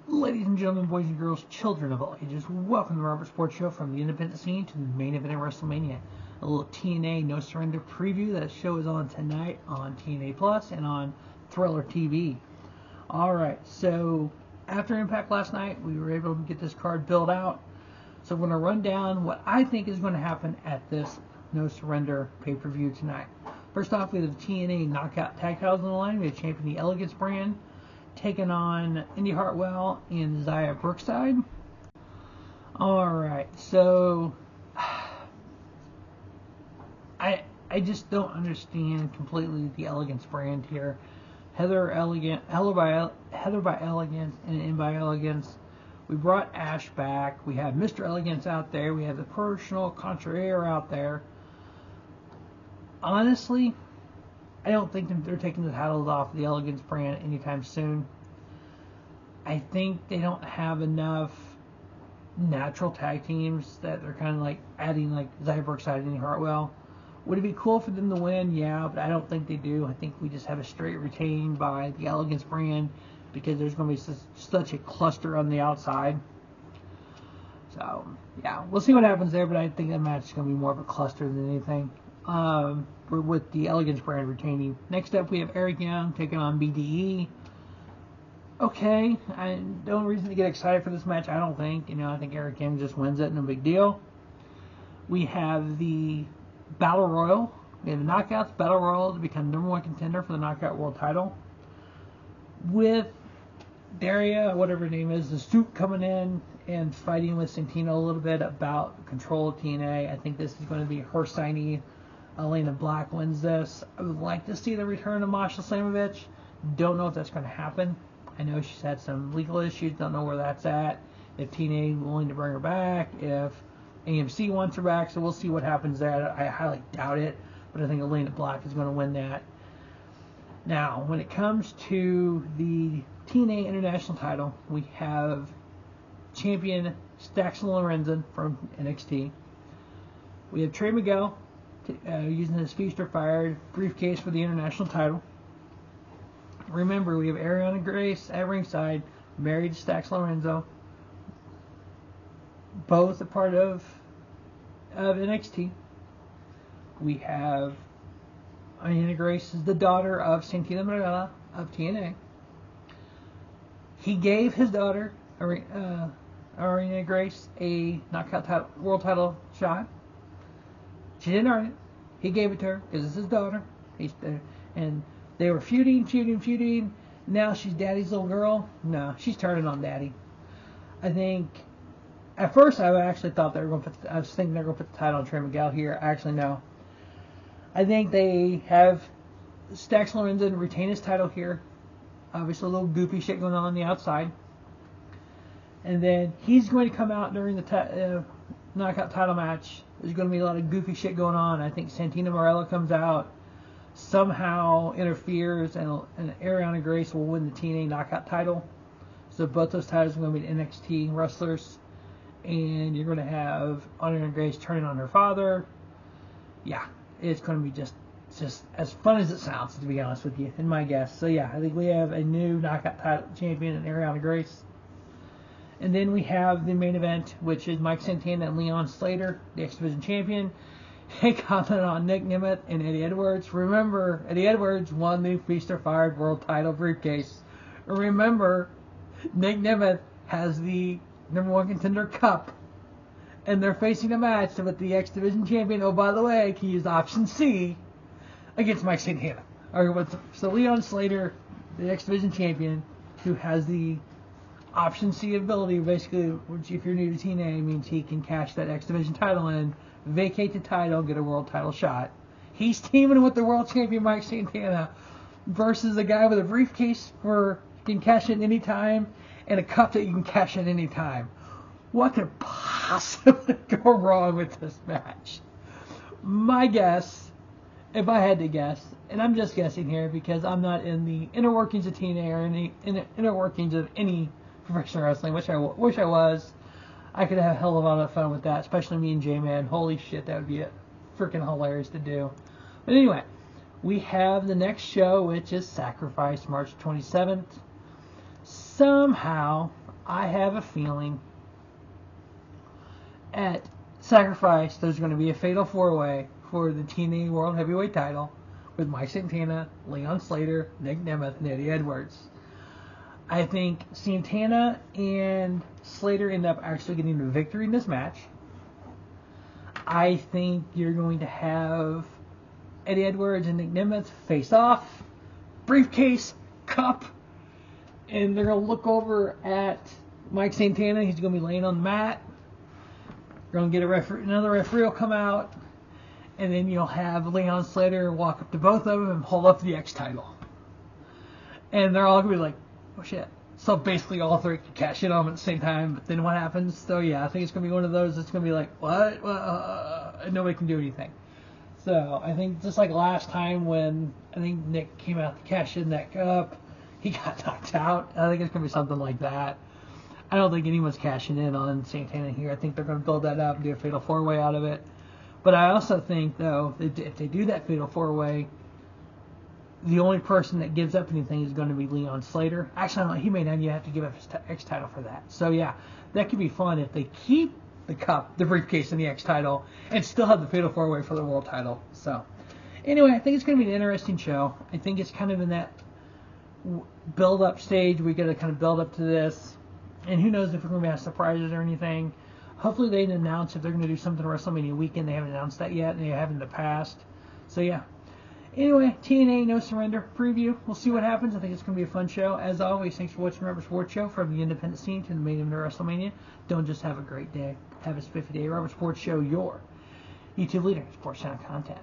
Ladies and gentlemen, boys and girls, children of all ages, welcome to the Robert Sports Show from the independent scene to the main event of WrestleMania. A little TNA No Surrender preview. That show is on tonight on TNA Plus and on Thriller TV. Alright, so after Impact last night, we were able to get this card built out. So I'm going to run down what I think is going to happen at this No Surrender pay-per-view tonight. First off, we have the TNA Knockout Tag Titles on the line. We have champion the Elegance brand taking on Indi Hartwell and Zaya Brookside. Alright, so I just don't understand completely the Elegance brand here. Heather by Elegance and In by Elegance. We brought Ash back. We have Mr. Elegance out there. We have the personal Contrarier out there. Honestly, I don't think they're taking the titles off the Elegance brand anytime soon. I think they don't have enough natural tag teams that they're kind of like adding, like Zaya Brookside and Hartwell. Would it be cool for them to win? Yeah, but I don't think they do. I think we just have a straight retain by the Elegance brand because there's going to be such a cluster on the outside. So, yeah, we'll see what happens there, but I think that match is going to be more of a cluster than anything. With the Elegance brand retaining. Next up, we have Eric Young taking on BDE. Okay, no reason to get excited for this match, I don't think. I think Eric Young just wins it, no big deal. We have the Battle Royal. We have the Knockouts Battle Royal to become #1 contender for the Knockout World title. With Daria, whatever her name is, the Stoop coming in and fighting with Santana a little bit about control of TNA. I think this is going to be her signee. Elena Black wins this. I would like to see the return of Masha Slamovich. Don't know if that's going to happen. I know she's had some legal issues. Don't know where that's at. If TNA is willing to bring her back. If AMC wants her back. So we'll see what happens there. I highly doubt it. But I think Elena Black is going to win that. Now, when it comes to the TNA International title, we have champion Stax Lorenzo from NXT. We have Trey Miguel using his Feast or Fired briefcase for the international title. Remember, we have Arianna Grace at ringside, married to Stax Lorenzo. Both a part of NXT. We have Arianna Grace is the daughter of Santana of TNA. He gave his daughter, Arianna Grace, a knockout world title shot. She didn't earn it. He gave it to her because it's his daughter. And they were feuding. Now she's daddy's little girl. No, she's turning on daddy. I think, at first I actually thought they were going to I was thinking they were going to put the title on Trey Miguel here. Actually, no. I think they have Stax Lorenzo retain his title here. Obviously, a little goofy shit going on the outside. And then he's going to come out during the knockout title match. There's going to be a lot of goofy shit going on. I think Santana Marella comes out, somehow interferes, and Arianna Grace will win the TNA knockout title. So both those titles are going to be NXT wrestlers. And you're going to have Arianna Grace turning on her father. Yeah, it's going to be just as fun as it sounds, to be honest with you, in my guess. So yeah, I think we have a new knockout title champion in Arianna Grace. And then we have the main event, which is Mike Santana and Leon Slater, the X Division champion, comment on Nick Nemeth and Eddie Edwards. Remember, Eddie Edwards won the Feast or Fired World title briefcase. Remember, Nick Nemeth has the #1 contender cup, and they're facing a match with the X Division champion. Oh, by the way, can use option C against Mike Santana. So Leon Slater, the X Division champion, who has the option C ability, basically, which if you're new to TNA, means he can cash that X Division title in, vacate the title, get a world title shot. He's teaming with the world champion Mike Santana versus a guy with a briefcase for you can cash in any time and a cup that you can cash in any time. What could possibly go wrong with this match? My guess, if I had to guess, and I'm just guessing here because I'm not in the inner workings of TNA or in the inner workings of any professional wrestling, which I wish I was. I could have a hell of a lot of fun with that, especially me and J-Man. Holy shit, that would be freaking hilarious to do. But anyway, we have the next show, which is Sacrifice, March 27th. Somehow, I have a feeling at Sacrifice there's going to be a fatal 4-way for the TNA World Heavyweight title with Mike Santana, Leon Slater, Nick Nemeth, and Eddie Edwards. I think Santana and Slater end up actually getting the victory in this match. I think you're going to have Eddie Edwards and Nick Nemeth face off, briefcase, cup, and they're going to look over at Mike Santana. He's going to be laying on the mat. You're going to get another referee will come out, and then you'll have Leon Slater walk up to both of them and hold up the X title. And they're all going to be like, oh shit. So basically all three can cash in on them at the same time, but then what happens? So yeah, I think it's going to be one of those that's going to be like, what? And nobody can do anything. So I think just like last time when I think Nick came out to cash in that cup, he got knocked out. I think it's going to be something like that. I don't think anyone's cashing in on Santana here. I think they're going to build that up and do a fatal 4-way out of it. But I also think, though, that if they do that fatal 4-way, the only person that gives up anything is going to be Leon Slater. Actually, he may not even have to give up his X title for that. So, yeah, that could be fun if they keep the cup, the briefcase, and the X title and still have the fatal 4-way for the world title. So, anyway, I think it's going to be an interesting show. I think it's kind of in that build-up stage. We got to kind of build up to this. And who knows if we're going to have surprises or anything. Hopefully they didn't announce if they're going to do something WrestleMania weekend. They haven't announced that yet, and they have in the past. So, yeah. Anyway, TNA No Surrender preview. We'll see what happens. I think it's going to be a fun show. As always, thanks for watching Rubber Sports Show. From the independent scene to the main event of WrestleMania. Don't just have a great day. Have a spiffy day. Rubber Sports Show, your YouTube leader in sports channel content.